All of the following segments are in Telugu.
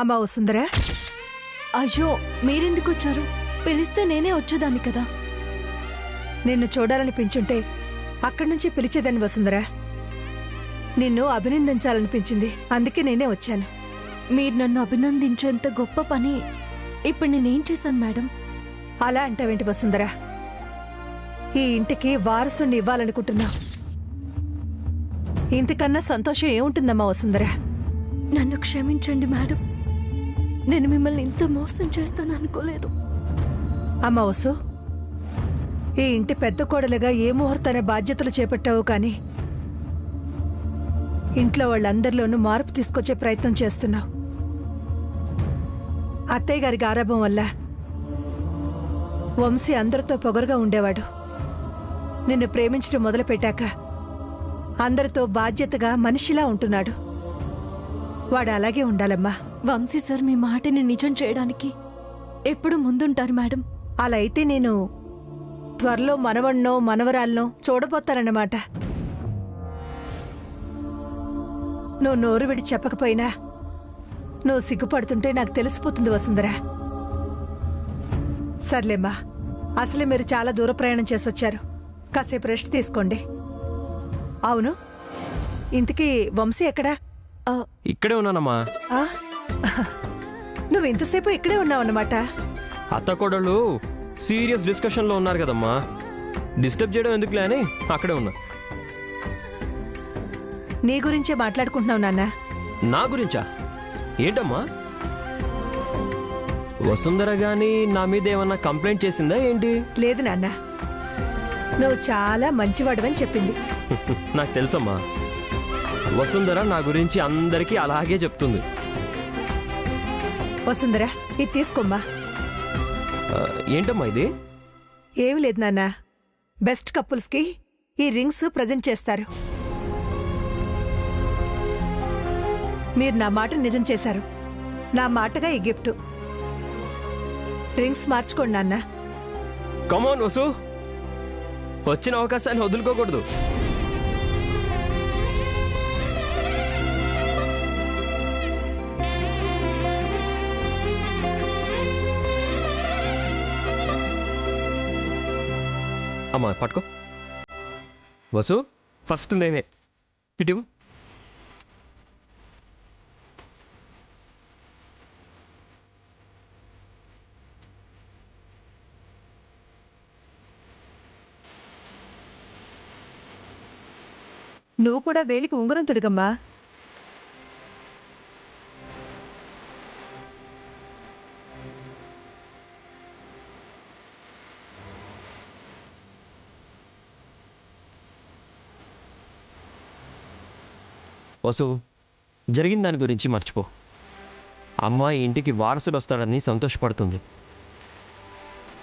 అమ్మా వసుంధరా, అయ్యో మీరెందుకు వచ్చారు? పిలిస్తే నేనే వచ్చేదాన్ని కదా. నిన్ను చూడాలనిపించుంటే అక్కడి నుంచి పిలిచేదాన్ని వసుంధరా. నిన్ను అభినందించాలనిపించింది, అందుకే నేనే వచ్చాను. మీరు నన్ను అభినందించేంత గొప్ప పని ఇప్పుడు నేనేం చేశాను మేడం? అలా అంటావేంటి వసుంధరా? ఈ ఇంటికి వారసుని ఇవ్వాలనుకుంటున్నా. ఇంతకన్నా సంతోషం ఏముంటుందమ్మా వసుంధరా? నన్ను క్షమించండి మేడం, నేను మిమ్మల్ని ఇంత మోసం చేస్తాను అనుకోలేదు. అమ్మా వసు, ఈ ఇంటి పెద్ద కోడలుగా ఏ ముహూర్తాన బాధ్యతలు చేపట్టావు కానీ ఇంట్లో వాళ్ళందరిలోనూ మార్పు తీసుకొచ్చే ప్రయత్నం చేస్తున్నావు. అత్తయ్య గారి గారాభం వల్ల వంశీ అందరితో పొగరుగా ఉండేవాడు. నిన్ను ప్రేమించడం మొదలుపెట్టాక అందరితో బాధ్యతగా మనిషిలా ఉంటున్నాడు. వాడు అలాగే ఉండాలమ్మా. వంశీ సార్ మీ మాటని నిజం చేయడానికి ఎప్పుడు ముందుంటారు మేడం. అలా అయితే నేను త్వరలో మనవణ్ణో మనవరాలనో చూడబోతానన్నమాట. నువ్వు నోరు విడి చెప్పకపోయినా నువ్వు సిగ్గుపడుతుంటే నాకు తెలిసిపోతుంది వసుంధరా. సర్లేమ్మా, అసలే మీరు చాలా దూర ప్రయాణం చేసొచ్చారు, కాసేపు రెస్ట్ తీసుకోండి. అవును, ఇంతకీ వంశీ ఎక్కడా? ఇక్కడే ఉన్నానమ్మా. నువ్వు ఇంతసేపు ఇక్కడే ఉన్నావన్నమాట. అత్త కోడళ్ళు సీరియస్ డిస్కషన్లో ఉన్నారు కదమ్మా, డిస్టర్బ్ చేయడం ఎందుకులే అని అక్కడే ఉన్నా. నీ గురించే మాట్లాడుకుంటున్నావు నాన్న. నా గురించా? ఏంటమ్మా? వసుంధర గాని నా మీద ఏమన్నా కంప్లైంట్ చేసిందా ఏంటి? లేదు నాన్న, నువ్వు చాలా మంచివాడవని చెప్పింది. నాకు తెలుసమ్మా, వసుంధర నా గురించి అందరికీ అలాగే చెప్తుంది. వసుంధరా, ఇది తీసుకోమ్మా. ఏంటమ్మా ఇది? ఏమి లేదు నాన్న, బెస్ట్ కపుల్స్కి ఈ రింగ్స్ ప్రజెంట్ చేస్తారు. మీరు నా మాట నిజం చేశారు, నా మాటగా ఈ గిఫ్ట్. రింగ్స్ మార్చుకోండి నాన్న. కమాన్ వసు, వచ్చిన అవకాశాన్ని వదులుకోకూడదు. అమ్మా పట్టుకో. వసు, ఫస్ట్ నేనే ఇటు. నువ్వు కూడా వేలికి ఉంగరం తొడిగమ్మా. వసు, జరిగిన దాని గురించి మర్చిపో. అమ్మాయి ఇంటికి వారసుడు వస్తాడని సంతోషపడుతుంది.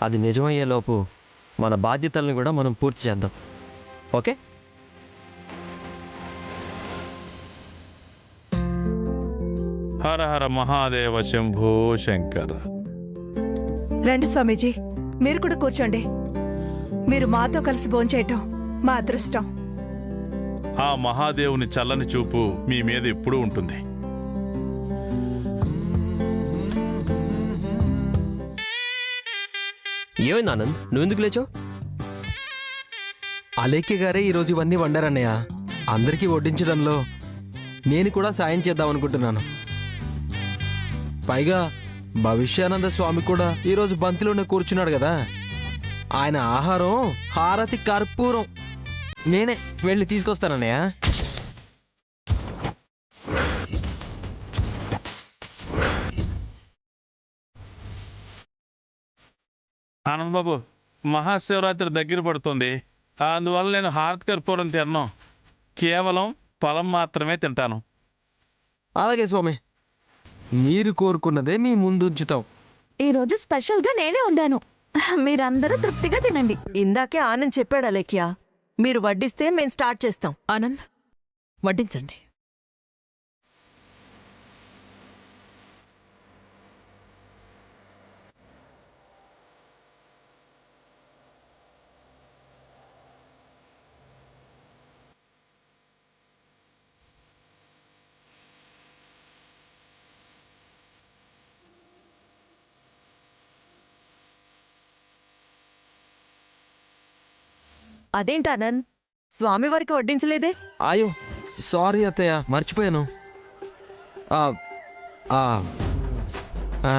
అది నిజమయ్యేలోపు మన బాధ్యతలను కూడా మనం పూర్తి చేద్దాం, ఓకే? హర హర మహాదేవ శంభో శంకర్. రండి స్వామీజీ, మీరు కూడా కూర్చోండి. మీరు మాతో కలిసి భోంచేయటం మా అదృష్టం. ఆ మహాదేవుని చల్లని చూపు మీ మీద ఎప్పుడూ ఉంటుంది. ఏమైంది ఆనంద్, నువ్వెందుకు లేచావు? అలేఖ్య గారే ఈరోజు ఇవన్నీ వండారన్నయ్య. అందరికీ వడ్డించడంలో నేను కూడా సాయం చేద్దామనుకుంటున్నాను. పైగా భవిష్యానంద స్వామి కూడా ఈరోజు బంతిలోనే కూర్చున్నాడు కదా. ఆయన ఆహారం హారతి కర్పూరం. నేనే వెళ్ళి తీసుకొస్తానన్నయ్య. ఆనంద్ బాబు, మహాశివరాత్రి దగ్గర పడుతుంది, అందువల్ల నేను హారతి కర్పూరం తినను. కేవలం ఫలం మాత్రమే తింటాను. అలాగే స్వామి, మీరు కోరుకున్నదే మీ ముందు ఉంచుతాం. ఈరోజు స్పెషల్గా నేనే వండాను, మీరందరూ తృప్తిగా తినండి. ఇందాకే ఆనంద్ చెప్పాడు అలేఖ్య, మీరు వడ్డిస్తే మేము స్టార్ట్ చేస్తాం. ఆనంద్, వడ్డించండి. అదేంటి ఆనంద్, స్వామివారికి వడ్డించలేదే? అయ్యో సారీ అత్తయ్య, మర్చిపోయాను. ఆ, ఆ, ఆ.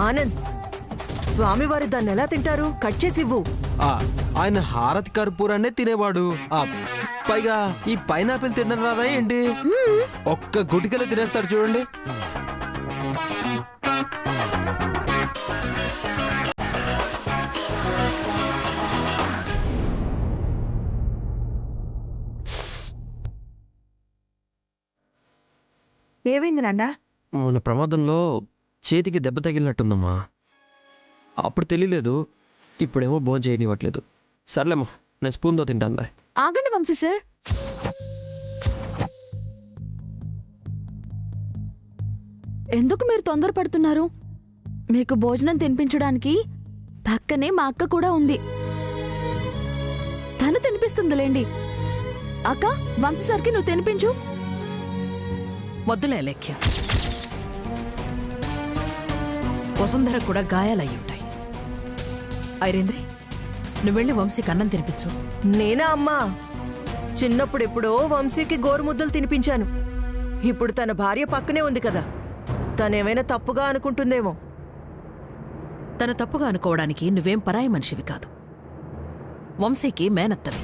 ఆనంద్, స్వామివారి దాన్ని ఎలా తింటారు? కట్ చేసి ఇవ్వు. ఆ, ఆయన హారతి కర్పూరాన్నే తినేవాడు. ఆ, పైగా ఈ పైనాపిల్ తినడం రాదా ఏంటి? ఒక్క గుటికలో తినేస్తాడు చూడండి. ఏమైంది నాన్న? మొన్న ప్రమాదంలో చేతికి దెబ్బ తగిలినట్టుందమ్మా. అప్పుడు తెలియలేదు, ఇప్పుడేమో భోజనం చేయనివ్వట్లేదు. సర్లేమ్మా, నేను స్పూన్తో తింటానులే. ఆగండి వంశీ సార్. ఎందుకు మీరు తొందరపడుతున్నారు? మీకు భోజనం తినిపించడానికి పక్కనే మా అక్క కూడా ఉంది. తను తినిపిస్తుందిలేండి. అక్క, వంశీ సార్కి నువ్వు తినిపించు. వద్దులే లేఖ్య. వసుంధర కూడా గాయాలయ్యుంటాయి. ఐరేంద్రి, నువ్వు వెళ్ళి వంశీకి అన్నం తినిపించు. నేనా అమ్మా? చిన్నప్పుడు ఎప్పుడో వంశీకి గోరుముద్దలు తినిపించాను. ఇప్పుడు తన భార్య పక్కనే ఉంది కదా, తనేమైనా తప్పుగా అనుకుంటుందేమో. తను తప్పుగా అనుకోవడానికి నువ్వేం పరాయి మనిషివి కాదు. వంశీకి మేనత్తవి.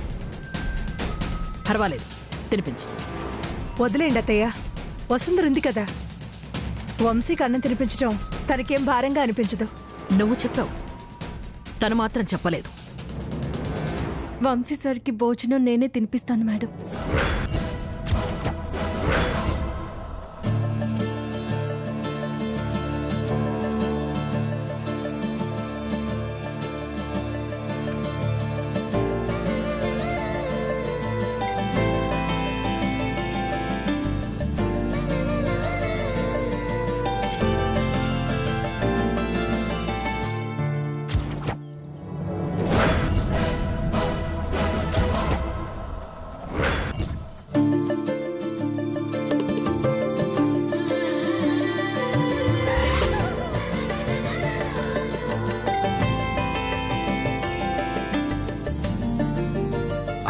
పర్వాలేదు, తినిపించు. వదిలేండి అత్తయ్య, వసుంధరుంది కదా. వంశీకి అన్నం తినిపించడం తనకేం భారంగా అనిపించదు. నువ్వు చెప్పావు, తను మాత్రం చెప్పలేదు. వంశీ సార్కి భోజనం నేనే తినిపిస్తాను మేడం.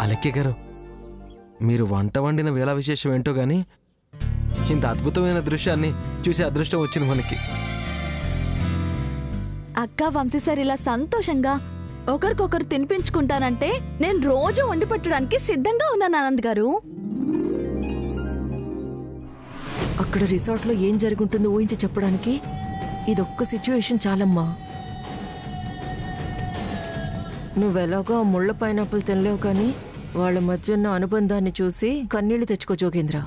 అలక్య గారు, మీరు వంట వండిన వేళ విశేషం ఏంటో గాని ఇంత అద్భుతమైన దృశ్యాన్ని చూసే అదృష్టం వచ్చింది మనకి. అక్క, వంశీ సార్ ఇలా సంతోషంగా ఒకరికొకరు తినిపించుకుంటానంటే నేను రోజు వండి పెట్టడానికి సిద్ధంగా ఉన్నాను ఆనంద్ గారు. అక్కడ రిసార్ట్లో ఏం జరుగుంటుందో ఊహించి చెప్పడానికి ఇదొక్క సిచ్యువేషన్ చాలమ్మా. నువ్వెలాగో ఆ ముళ్ళ పైనాపిల్ తినలేవు, కానీ వాళ్ళ మధ్య ఉన్న అనుబంధాన్ని చూసి కన్నీళ్లు తెచ్చుకో జోగేంద్ర.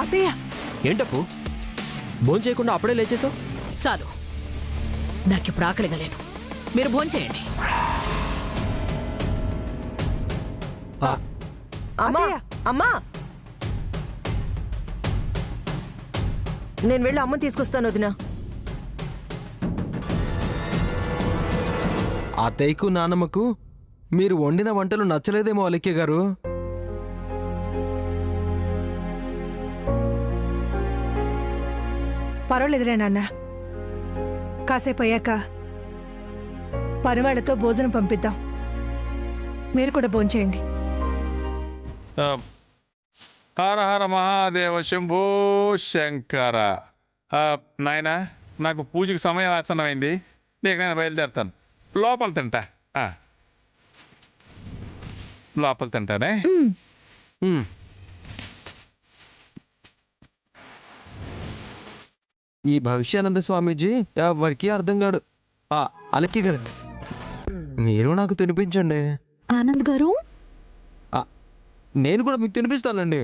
అత్తయ్య, ఏంటప్పు, భోజనం చేయకుండా అప్పుడే లేచేసావు? చాలు, నాకిప్పుడు ఆకలిగా లేదు. మీరు భోంచేయండి. అమ్మా, అత్తయ్య. అమ్మా, నేను వెళ్ళి అమ్మని తీసుకొస్తాను వదినా. అత్తయ్యకు నానమ్మకు మీరు వండిన వంటలు నచ్చలేదేమో అలక్య గారు. పర్వాలేదులే నాన్న, కాసేపు అయ్యాక పనివాళ్లతో భోజనం పంపిద్దాం. మీరు కూడా భోంచేయండి. హర హర మహాదేవ శంభో శంకర. నాయన, నాకు పూజకి సమయం ఆసన్నమైంది. నీకు నేను బయలుదేరుతాను. లోపల తింటా. లోపల తింటానే. ఈ భవిష్యానంద స్వామీజీ ఎవరికి అర్థం కాడు. అలక్య గారు, మీరు నాకు తినిపించండి. ఆనంద్ గారు, నేను కూడా మీకు తినిపిస్తానండి.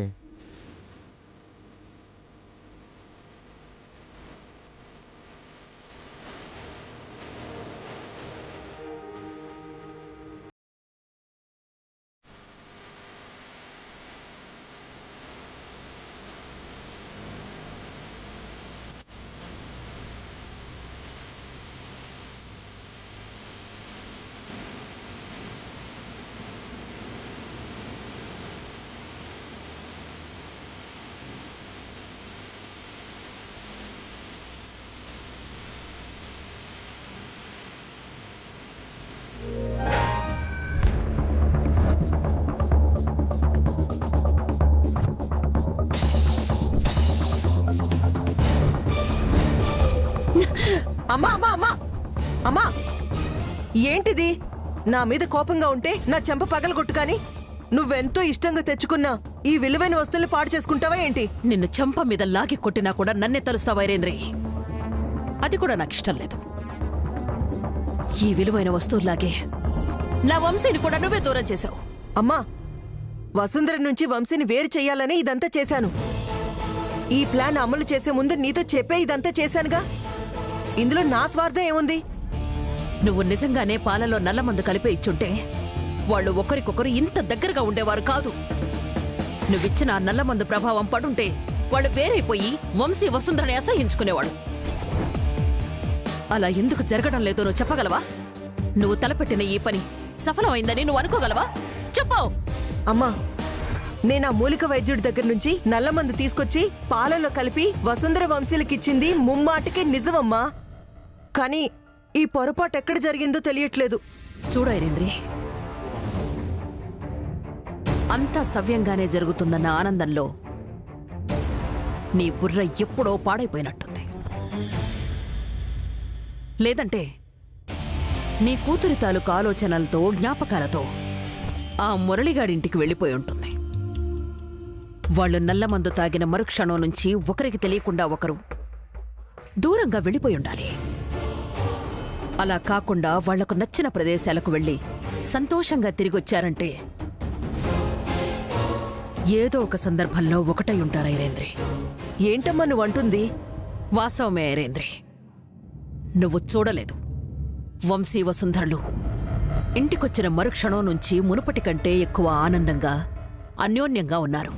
ఏంటిది? నా మీద కోపంగా ఉంటే నా చెంప పగలగొట్టు కాని నువ్వెంతో ఇష్టంగా తెచ్చుకున్న ఈ విలువైన వస్తువుల్ని పాడు చేసుకుంటావా ఏంటి? నిన్ను చంప మీద లాగి కొట్టినా కూడా నన్నే తలుస్తావు వైరేంద్రి. అది కూడా నాకు ఇష్టం లేదు. ఈ విలువైన వస్తువులాగే నా వంశీని కూడా నువ్వే దూరం చేశావు. అమ్మా, వసుంధర నుంచి వంశీని వేరు చెయ్యాలని ఇదంతా చేశాను. ఈ ప్లాన్ అమలు చేసే ముందు నీతో చెప్పే ఇదంతా చేశానుగా. ఇందులో నా స్వార్థం ఏముంది? నువ్వు నిజంగానే పాలలో నల్లమందు కలిపే ఇచ్చుంటే వాళ్ళు ఒకరికొకరు ఇంత దగ్గరగా ఉండేవారు కాదు. నువ్విచ్చిన ఆ నల్లమందు ప్రభావం పడుంటే వాళ్ళు వేరైపోయి వంశీ వసుంధరని అసహించుకునేవాడు. అలా ఎందుకు జరగడం లేదో నువ్వు చెప్పగలవా? నువ్వు తలపెట్టిన ఈ పని సఫలమైందని నువ్వు అనుకోగలవా? చెప్పు. అమ్మా, నేను ఆ మూలిక వైద్యుడి దగ్గర నుంచి నల్లమందు తీసుకొచ్చి పాలలో కలిపి వసుంధర వంశీలకిచ్చింది ముమ్మాటికి నిజమమ్మా. కానీ ఈ పొరపాటు ఎక్కడ జరిగిందో తెలియట్లేదు. చూడైరేంద్రి, అంతా సవ్యంగానే జరుగుతుందన్న ఆనందంలో నీ బుర్ర ఎప్పుడో పాడైపోయినట్టుంది. లేదంటే నీ కూతురి తాలూకు ఆలోచనలతో జ్ఞాపకాలతో ఆ మురళిగాడింటికి వెళ్ళిపోయి ఉంటుంది. వాళ్ళు నల్లమందు తాగిన మరుక్షణం నుంచి ఒకరికి తెలియకుండా ఒకరు దూరంగా వెళ్ళిపోయి ఉండాలి. అలా కాకుండా వాళ్లకు నచ్చిన ప్రదేశాలకు వెళ్ళి సంతోషంగా తిరిగొచ్చారంటే ఏదో ఒక సందర్భంలో ఒకటై ఉంటారు ఐరేంద్రి. ఏంటమ్మా నువ్వంటుంది? వాస్తవమే ఐరేంద్రి. నువ్వు చూడలేదు, వంశీ వసుంధరలు ఇంటికొచ్చిన మరుక్షణం నుంచి మునుపటి కంటే ఎక్కువ ఆనందంగా అన్యోన్యంగా ఉన్నారు.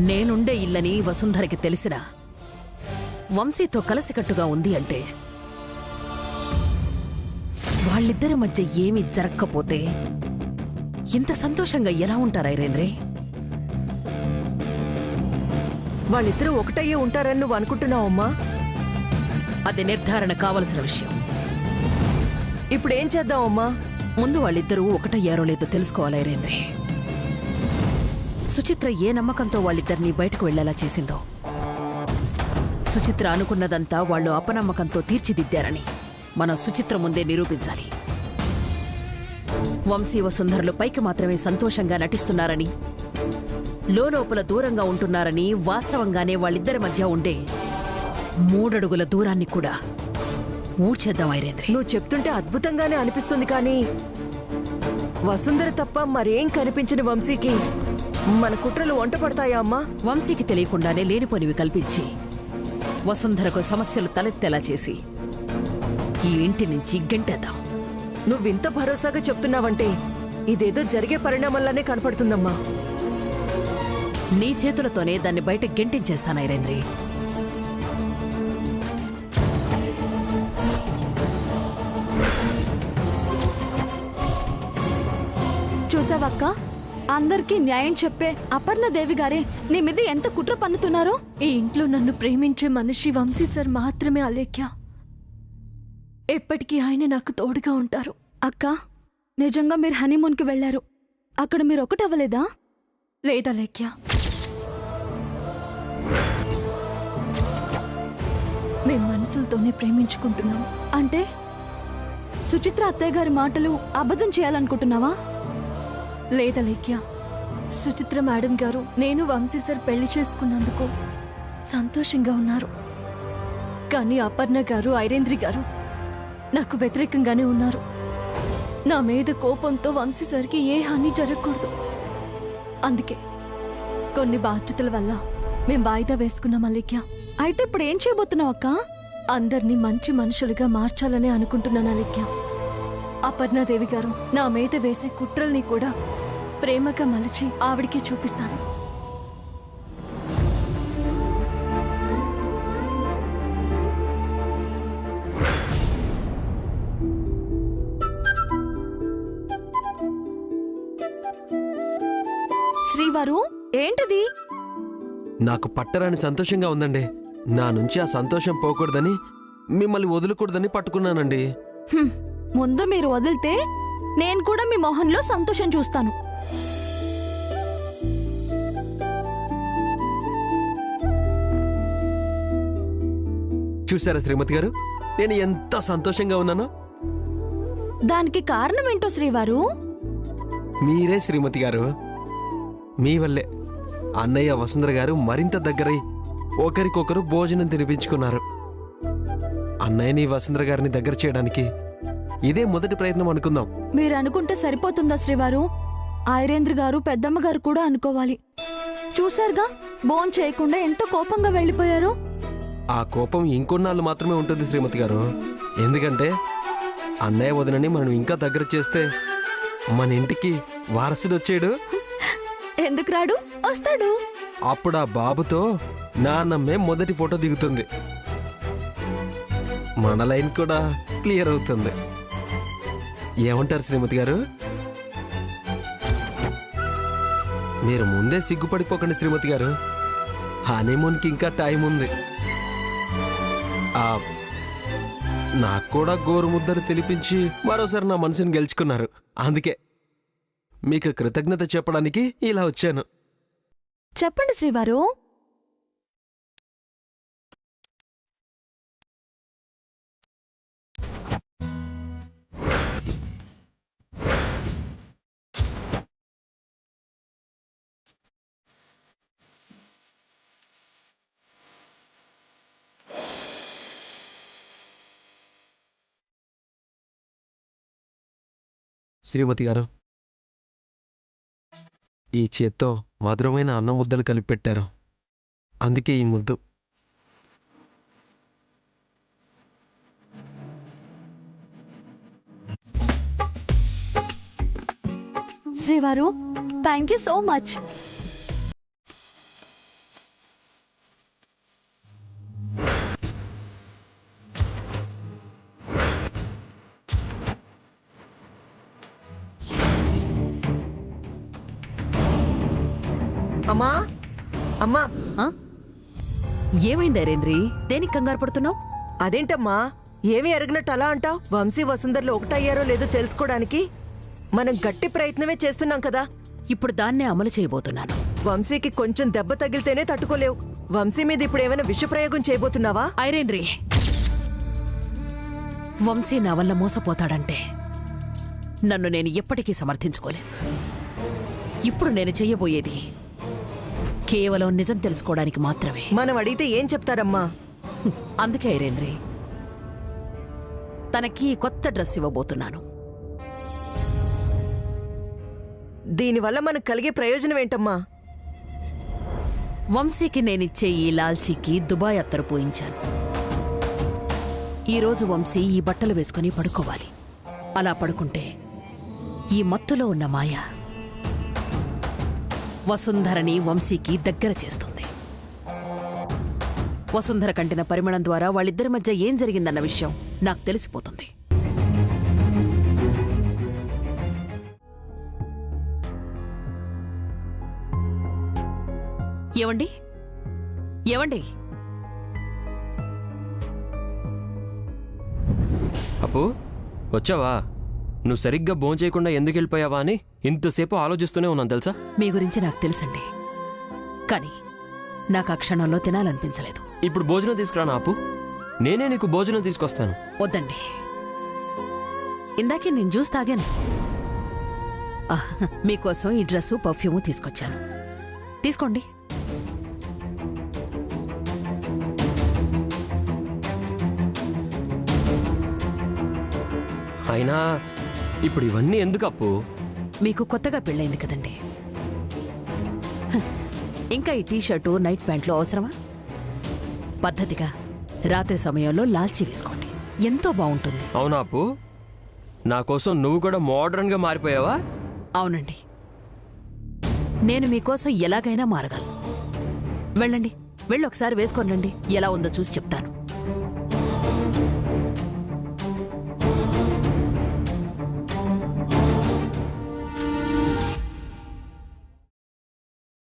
నేనుండే ఇల్లని వసుంధరకి తెలిసినా వంశీతో కలిసికట్టుగా ఉంది అంటే వాళ్ళిద్దరి మధ్య ఏమీ జరక్కపోతే ఇంత సంతోషంగా ఎలా ఉంటారు ఐరేంద్రి? వాళ్ళిద్దరూ ఒకటయ్యే ఉంటారని నువ్వు అనుకుంటున్నావమ్మా? అది నిర్ధారణ కావలసిన విషయం. ఇప్పుడేం చేద్దామమ్మా? ముందు వాళ్ళిద్దరూ ఒకటయ్యారో లేదో తెలుసుకోవాలి ఐరేంద్రి. సుచిత్ర ఏ నమ్మకంతో వాళ్ళిద్దరినీ బయటకు వెళ్లేలా చేసిందో, సుచిత్ర అనుకున్నదంతా వాళ్ళు అపనమ్మకంతో తీర్చిదిద్దారని మనం సుచిత్ర ముందే నిరూపించాలి. వంశీ వసుంధరలు పైకి మాత్రమే సంతోషంగా నటిస్తున్నారని, లోపల దూరంగా ఉంటున్నారని వాస్తవంగానే వాళ్ళిద్దరి మధ్య ఉండే 3 అడుగుల దూరాన్ని కూడా ఊడ్చేద్దాం ఐరేంద్రి. నువ్వు చెప్తుంటే అద్భుతంగానే అనిపిస్తుంది, కానీ వసుంధర తప్ప మరేం కనిపించని వంశీకి మన కుట్రలు వంట పడతాయా అమ్మా? వంశీకి తెలియకుండానే లేనిపోనివి కల్పించి వసుంధరకు సమస్యలు తలెత్తేలా చేసి ఈ ఇంటి నుంచి గెంటేద్దాం. నువ్వింత భరోసాగా చెప్తున్నావంటే ఇదేదో జరిగే పరిణామాల్లానే కనపడుతుందమ్మా. నీ చేతులతోనే దాన్ని బయట గెంటించేస్తాను ఐరేంద్రి. చూసావక్క, అందరికీ న్యాయం చెప్పే అపర్ణదేవి గారే నీ మీద ఎంత కుట్ర పన్నుతున్నారో. ఈ ఇంట్లో నన్ను ప్రేమించే మనిషి వంశీ సార్ మాత్రమే అలేఖ్య. ఎప్పటికీ ఆయన నాకు తోడుగా ఉంటారు. అక్క, నిజంగా మీరు హనీమూన్కి వెళ్లారు, అక్కడ మీరు ఒకటవ్వలేదా? లేదా లేఖ్య, మేం మనసులతోనే ప్రేమించుకుంటున్నాం. అంటే సుచిత్ర అత్తయ్య గారి మాటలు అబద్ధం చేయాలనుకుంటున్నావా? లేదా లేఖ్య, సుచిత్ర మేడం గారు నేను వంశీ సార్ పెళ్లి చేసుకున్నందుకు సంతోషంగా ఉన్నారు. కానీ అపర్ణ గారు, ఐరేంద్రి గారు నాకు వ్యతిరేకంగానే ఉన్నారు. నా మీద కోపంతో వంశీ సార్కి ఏ హాని జరగకూడదు. అందుకే కొన్ని బాధ్యతల వల్ల మేం వాయిదా వేసుకున్నాం అలేఖ్య. అయితే ఇప్పుడు ఏం చేయబోతున్నావు అక్క? అందర్నీ మంచి మనుషులుగా మార్చాలని అనుకుంటున్నాను అలేఖ్య. అపర్ణాదేవి గారు నా మీద వేసే కుట్రల్ని కూడా ప్రేమగా మలచి ఆవిడికి చూపిస్తాను. శ్రీవారు, ఏంటిది? నాకు పట్టరాని సంతోషంగా ఉందండి. నా నుంచి ఆ సంతోషం పోకూడదని, మిమ్మల్ని వదులుకూడదని పట్టుకున్నానండి. ముందు మీరు వదిలితే నేను కూడా మీ మొహంలో సంతోషం చూస్తాను. చూసారా శ్రీమతి గారు, నేను ఎంత సంతోషంగా ఉన్నానో. దానికి కారణం ఏంటో శ్రీవారు? మీరే శ్రీమతి గారు. మీ వల్లే అన్నయ్య వసుంధర గారు మరింత దగ్గరై ఒకరికొకరు భోజనం తినిపించుకున్నారు. అన్నయ్యని వసుంధర గారిని దగ్గర చేయడానికి ఇదే మొదటి ప్రయత్నం అనుకుందాం. మీరు అనుకుంటే సరిపోతుందా శ్రీవారు? ఐరేంద్ర గారు పెద్దమ్మ గారు కూడా అనుకోవాలి. చూశారుగా, భోజనం చేయకుండా ఎంత కోపంగా వెళ్ళిపోయారు. ఆ కోపం ఇంకొన్నాళ్ళు మాత్రమే ఉంటుంది శ్రీమతి గారు. ఎందుకంటే అన్నయ్య వదినని మనం ఇంకా దగ్గర చేస్తే మన ఇంటికి వారసుడు వచ్చాడు. ఎందుకు రాడు? వస్తాడు. అప్పుడు ఆ బాబుతో నాన్నమ్మే మొదటి ఫోటో దిగుతుంది. మన లైన్ కూడా క్లియర్ అవుతుంది. ఏమంటారు శ్రీమతి గారు? మీరు ముందే సిగ్గుపడిపోకండి శ్రీమతి గారు. హనీమూన్కి ఇంకా టైం ఉంది. నాకు కూడా గోరుముద్దలు తినిపించి మరోసారి నా మనసుని గెలుచుకున్నారు. అందుకే మీకు కృతజ్ఞత చెప్పడానికి ఇలా వచ్చాను. చెప్పండి శ్రీవారు. శ్రీమతి గారు, ఈ చేత్తో మధురమైన అన్నం ముద్దలు కలిపి పెట్టారు. అందుకే ఈ ముద్దు. శ్రీవారు, థ్యాంక్ యూ సో మచ్. అమ్మా అమ్మా ఏమైంది ఐరేంద్రి? దేనికి కంగారు పడుతున్నావు? అదేంటమ్మా ఏమీ ఎరగనట్టు అలా అంటావు? వంశీ వసుంధరలు ఒకటయ్యారో లేదో తెలుసుకోవడానికి మనం గట్టి ప్రయత్నమే చేస్తున్నాం కదా. ఇప్పుడు దాన్నే అమలు చేయబోతున్నాను. వంశీకి కొంచెం దెబ్బ తగిలితేనే తట్టుకోలేవు. వంశీ మీద ఇప్పుడు ఏమైనా విషప్రయోగం చేయబోతున్నావా? ఐరేంద్రి, వంశీ నా వల్ల మోసపోతాడంటే నన్ను నేను ఎప్పటికీ సమర్థించుకోలేను. ఇప్పుడు నేను చెయ్యబోయేది కేవలం నిజం తెలుసుకోవడానికి మాత్రమే. మనం అడిగితే ఏం చెప్తారమ్మా? అందుకే ఐరేంద్రి, తనకి కొత్త డ్రెస్ ఇవ్వబోతున్నాను. దీనివల్ల మనకు కలిగే ప్రయోజనం ఏంటమ్మా? వంశీకి నేనిచ్చే ఈ లాల్చీకి దుబాయ్ అత్తరు పోయించాను. ఈరోజు వంశీ ఈ బట్టలు వేసుకుని పడుకోవాలి. అలా పడుకుంటే ఈ మత్తులో ఉన్న మాయ వసుంధరని వంశీకి దగ్గర చేస్తుంది. వసుంధర కంటిన పరిమళం ద్వారా వాళ్ళిద్దరి మధ్య ఏం జరిగిందన్న విషయం నాకు తెలిసిపోతుంది. ఏవండి ఏవండి అప్పు, వచ్చావా? నువ్వు సరిగ్గా భోంచేయకుండా ఎందుకు వెళ్ళిపోయావా అని ఇంతసేపు ఆలోచిస్తూనే ఉన్నాను తెలుసా. మీ గురించి నాకు తెలుసండి, కానీ నాకు ఆ క్షణంలో తినాలనిపించలేదు. ఇప్పుడు భోజనం తీసుకురానా అప్పు? నేనే నీకు భోజనం తీసుకొస్తాను. వద్దండి, ఇందాకే నేను జ్యూస్ తాగాను. మీకోసం ఈ డ్రెస్సు పర్ఫ్యూము తీసుకొచ్చాను, తీసుకోండి. అయినా ఇప్పుడు ఇవన్నీ ఎందుకు అప్పు? మీకు కొత్తగా పెళ్ళైంది కదండి, ఇంకా ఈ టీషర్టు నైట్ ప్యాంట్లో అవసరమా? పద్ధతిగా రాత్రి సమయంలో లాల్చీ వేసుకోండి, ఎంతో బాగుంటుంది. అవునా అప్పు? నా కోసం నువ్వు కూడా మోడర్న్గా మారిపోయావా? అవునండి, నేను మీకోసం ఎలాగైనా మారగలను. వెళ్ళండి, వెళ్ళి ఒకసారి వేసుకోనండి, ఎలా ఉందో చూసి చెప్తాను.